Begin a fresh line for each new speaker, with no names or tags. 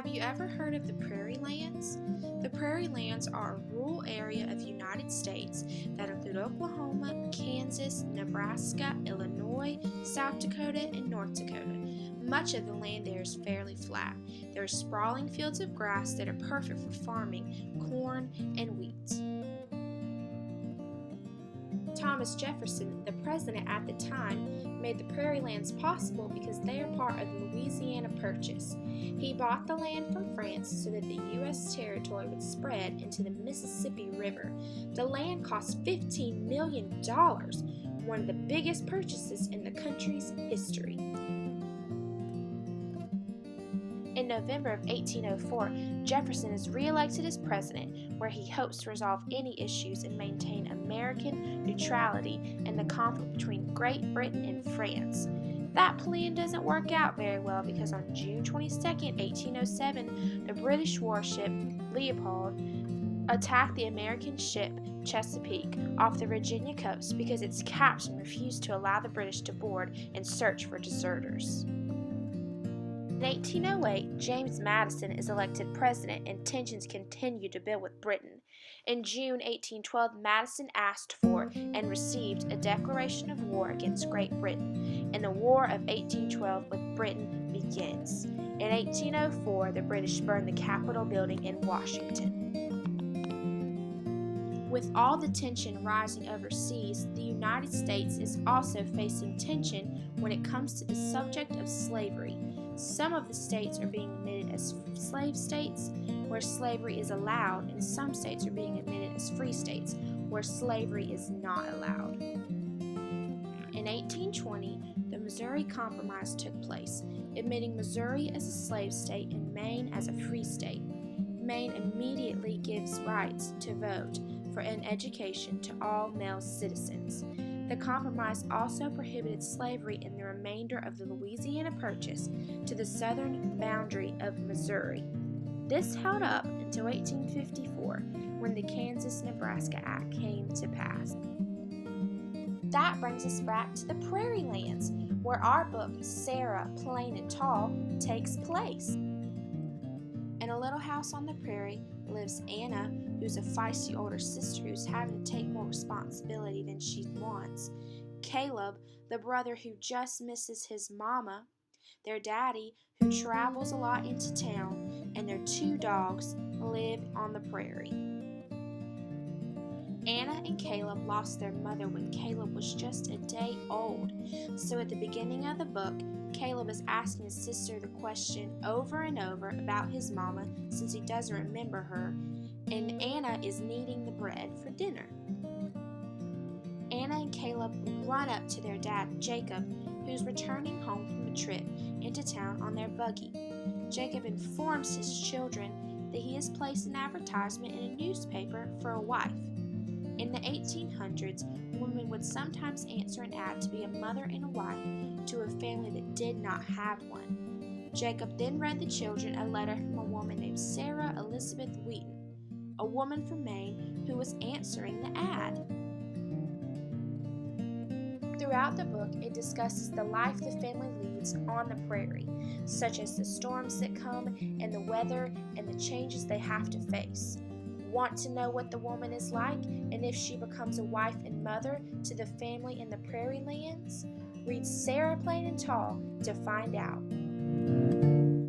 Have you ever heard of the Prairie Lands? The Prairie Lands are a rural area of the United States that include Oklahoma, Kansas, Nebraska, Illinois, South Dakota, and North Dakota. Much of the land there is fairly flat. There are sprawling fields of grass that are perfect for farming corn and wheat. Thomas Jefferson, the president at the time, made the Prairie Lands possible because they are part of the Louisiana Purchase. He bought the land from France so that the U.S. territory would spread into the Mississippi River. The land cost $15 million, one of the biggest purchases in the country's history. In November of 1804, Jefferson is re-elected as president, where he hopes to resolve any issues and maintain American neutrality in the conflict between Great Britain and France. That plan doesn't work out very well because on June 22, 1807, the British warship Leopold attacked the American ship Chesapeake off the Virginia coast because its captain refused to allow the British to board and search for deserters. In 1808, James Madison is elected president and tensions continue to build with Britain. In June 1812, Madison asked for and received a declaration of war against Great Britain, and the War of 1812 with Britain begins. In 1804, the British burned the Capitol building in Washington. With all the tension rising overseas, the United States is also facing tension when it comes to the subject of slavery. Some of the states are being admitted as slave states, where slavery is allowed, and some states are being admitted as free states, where slavery is not allowed. In 1820, the Missouri Compromise took place, admitting Missouri as a slave state and Maine as a free state. Maine immediately gives rights to vote for an education to all male citizens. The compromise also prohibited slavery in the remainder of the Louisiana Purchase to the southern boundary of Missouri. This held up until 1854, when the Kansas-Nebraska Act came to pass. That brings us back to the Prairie Lands, where our book, Sarah, Plain and Tall, takes place. In a little house on the prairie lives Anna, who's a feisty older sister who's having to take more responsibility than she wants. Caleb, the brother who just misses his mama. Their daddy, who travels a lot into town. And their 2 dogs live on the prairie. Anna and Caleb lost their mother when Caleb was just a day old. So at the beginning of the book, Caleb is asking his sister the question over and over about his mama since he doesn't remember her, and Anna is kneading the bread for dinner. Anna and Caleb run up to their dad, Jacob, who's returning home from a trip into town on their buggy. Jacob informs his children that he has placed an advertisement in a newspaper for a wife. In the 1800s, women would sometimes answer an ad to be a mother and a wife to a family that did not have one. Jacob then read the children a letter from a woman named Sarah Elizabeth Wheaton, a woman from Maine who was answering the ad. Throughout the book, it discusses the life the family leads on the prairie, such as the storms that come and the weather and the changes they have to face. Want to know what the woman is like and if she becomes a wife and mother to the family in the Prairie Lands? Read Sarah, Plain and Tall to find out.